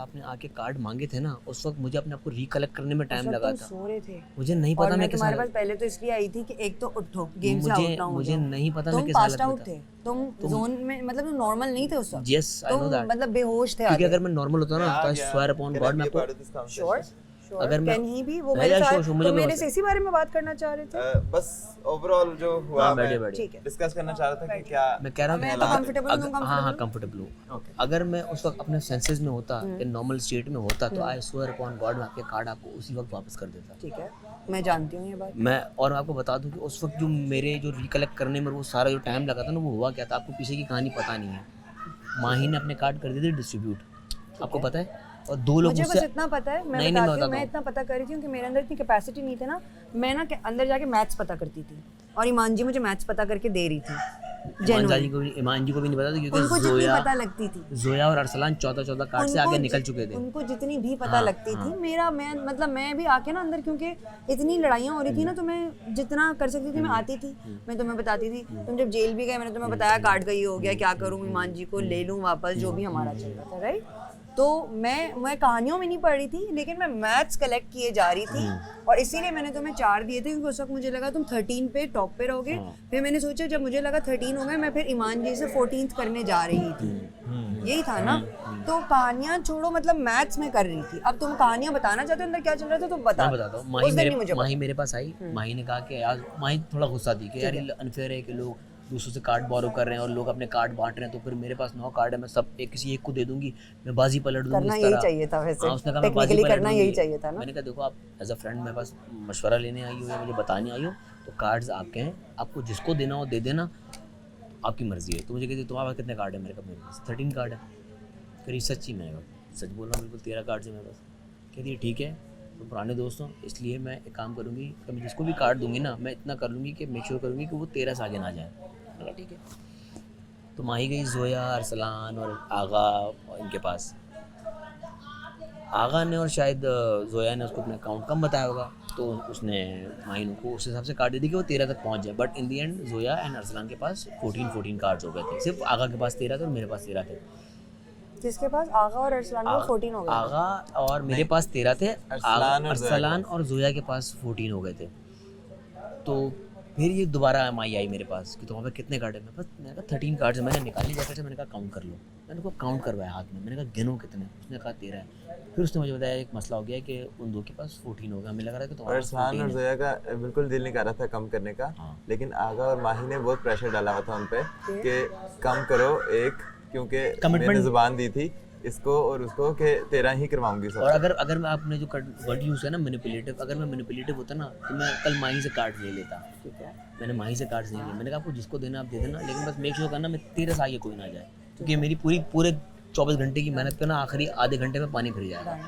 आपने आके कार्ड मांगे थे ना, उस वक्त मुझे अपने आप को रिकलेक्ट करने में टाइम लगा था। सो रहे थे। मुझे नहीं और पता मैं किस तुम्हारे हालत पास पहले तो इसलिए आई थी कि एक तो उठो, गेम से आउट ना हो मुझे जाओ। नहीं पता मैं तुम किस पास्ट हालत में आउट था। थे, तुम जोन में, मतलब तुम नॉर्मल नहीं थे उस वक्त। यस आई नो दैट, मतलब बेहोश थे क्योंकि आधे। अगर मैं नॉर्मल होता ना तो स्वेयर अपॉन गॉड मैं आपको श्योर अगर मैं कैन ही भी वो मेरे साथ, मुझे तुम मेरे से इसी बारे में बात करना चाह रहे थे। बस ओवरऑल जो हुआ हाँ, मैं बैठिए। ठीक है, डिस्कस करना चाह रहा था कि क्या मैं कह रहा हूँ मैं तो कंफर्टेबल हूँ, तुम हाँ कंफर्टेबल कंफर्टेबल हूँ। अगर मैं उस वक्त अपने सेंसेस में होता, इन नॉर्मल स्टेट में होता, तो आई स्वेयर अपॉन गॉड मैं आपके कार्ड आपको उसी वक्त वापस कर देता। ठीक है, मैं जानती हूँ ये बात। मैं और मैं आपको बता दूं कि उस वक्त जो मेरे जो रिकलेक्ट करने में वो सारा जो टाइम लगा था ना, वो हुआ क्या था, आपको पीछे की कहानी पता नहीं है। माही ने अपने कार्ड कर दिए थे डिस्ट्रीब्यूट, आपको पता है, और 2 लोग मुझे मुझसे बस इतना पता है, मैं नहीं, बताती हूँ, मैं इतना पता कर रही थी कि मेरे अंदर इतनी कैपेसिटी नहीं थी ना, मैं ना अंदर जाके मैथ्स पता करती थी, और ईमान जी मुझे मैथ्स पता करके दे रही थी। ईमान जी को भी नहीं पता था, उनको क्योंकि जितनी पता लगती थी, जोया और अरसलान 14 कार्ड से आगे निकल चुके थे। उनको जितनी भी पता लगती थी, मैं भी आके ना अंदर, क्योंकि इतनी लड़ाइयाँ हो रही थी ना, तो मैं जितना कर सकती थी मैं आती थी, मैं तुम्हें बताती थी। तुम जब जेल भी गए, मैंने तुम्हें बताया कार्ड का ये हो गया, क्या करूँ, ईमान जी को ले लूँ वापस, जो भी हमारा चल रहा था, राइट। तो मैं कहानियों में नहीं पढ़ रही थी, लेकिन मैं मैथ्स कलेक्ट किए जा रही थी, और इसीलिए मैंने तुम्हें 4 दिए थे, क्योंकि उस वक्त मुझे लगा तुम 13 पे टॉप पे रहोगे। फिर मैंने सोचा, जब मुझे लगा 13 हो गए, मैं फिर ईमान जी से 14th करने जा रही थी, यही था ना। तो कहानियां छोड़ो, मतलब मैथ्स में कर रही थी। अब तुम कहानियां बताना चाहते हो अंदर क्या चल रहा था, तो बता। मैं बताता हूँ। माही मेरे पास आई, माही ने कहा कि यार, माही थोड़ा गुस्सा थी कि यार ये अनफेयर है कि लोग दूसरों से कार्ड बोरो कर रहे हैं और लोग अपने कार्ड बांट रहे हैं, तो फिर मेरे पास 9 कार्ड है, मैं सब किसी एक को दे दूंगी, मैं बाजी पलट दूंगी। करना यही चाहिए था वैसे, उसने कहा मैं बाजी टेक्निकली पलट करना दूंगी। यही चाहिए था ना। मैंने कहा देखो, आप एज अ फ्रेंड मेरे पास मशवरा लेने आई हो या मुझे बताने आई हो, तो कार्ड्स आपके हैं, आपको जिसको देना हो दे देना, आपकी मर्जी है। तो मुझे कहती तुम्हारे पास कितने कार्ड है? मेरे पास 13 कार्ड है। फिर ये सच्ची, मैं सच बोल रहा हूँ, बिल्कुल 13 कार्ड है मेरे पास। कहती है ठीक है, तो पुराने दोस्त हो, इसलिए मैं एक काम करूँगी कि मैं जिसको भी कार्ड दूंगी ना, मैं इतना कर लूँगी कि मेक श्योर करूँगी कि वो 13 से आगे ना जाए। बोला ठीक है। तो माही गई जोया, अरसलान और आगा इनके पास। आगा ने और शायद जोया ने उसको अपना अकाउंट कम बताया होगा, तो उसने माही को उस हिसाब से कार्ड दे दी कि वो 13 तक पहुंच जाए। But in the and Zoya and Arsalan के पास 14 कार्ड्स हो गए थे। सिर्फ आगा के पास 13 थे और मेरे पास 13 थे। जिसके पास आगा और अरसलान को 14 हो गए, आगा और मेरे पास 13 थे, अरसलान और जोया के पास 14 हो गए थे। तो फिर ये दोबारा माई आई मेरे पास कि तुम्हारे पास कितने कार्ड है? मेरे पास, मैंने कहा 13 कार्ड्स है। मैंने निकाली जैकेट से, मैंने कहा काउंट कर लो। मैंने उसको काउंट करवाया हाथ में, मैंने कहा गिनो कितने? उसने कहा 13 है। फिर उसने मुझे बताया एक मसला हो गया कि उन दो के पास 14 हो गया। हमें लग रहा है कि तुम्हारे पास 14 और जोया का बिल्कुल दिल नहीं कर रहा था कम करने का, लेकिन आगा और माही ने बहुत प्रेशर डाला हुआ था उन पे कि कम करो एक, क्योंकि मैंने जुबान दी थी इसको और उसको कि 13 ही करवाऊंगी सब। और अगर मैं आपने जो वर्ड यूज़ है ना मैनिपुलेटिव, अगर मैं मैनिपुलेटिव होता ना, तो मैं कल माही से कार्ड ले लेता। ठीक है, मैंने माही से कार्ड्स नहीं लिए। मैंने कहा आपको जिसको देना आप दे देना, लेकिन बस मेक श्योर करना मैं 13 से आगे कोई ना जाए, क्योंकि मेरी पूरे 24 घंटे की मेहनत पे ना आखिरी आधे घंटे में पानी फिर जाएगा।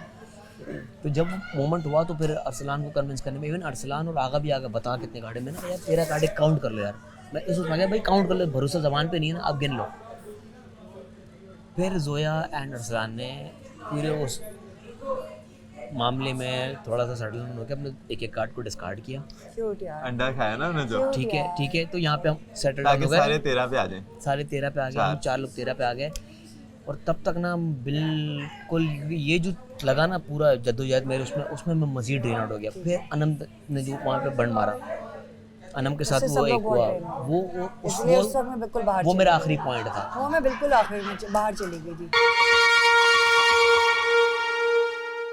तो जब मोमेंट हुआ तो फिर अरसलान को कन्विंस करने में, इवन अरसलान और आगा भी आगे बता कितने कार्ड है। मैंने कहा यार 13 कार्ड है, काउंट कर लो यार। मैं इस सोच में भाई काउंट कर लो, भरोसा जबान पे नहीं है ना, आप गिन लो। फिर जोया एंड अरसलान ने पूरे उस मामले में थोड़ा सा सेटल हो गया, अपने एक कार्ड को डिस्कार्ड किया। क्यूट यार, अंडा खाया ना उन्होंने जो। ठीक है, तो यहाँ पे हम सेटल हो गए, सारे 13 पे आ जाए, सारे 13 पे आ गए, हम 4 लोग 13 पे आ गए। और तब तक ना बिल्कुल ये जो लगा ना पूरा जद्दोजहद मेरे उसमें मैं मज़ीद ड्रेन आउट हो गया। फिर अनम ने जो वहाँ पे बंड मारा, अनम के साथ वो एक हुआ, वो मेरा आखिरी पॉइंट था। वो मैं बिल्कुल आखिर में बाहर चली गई थी।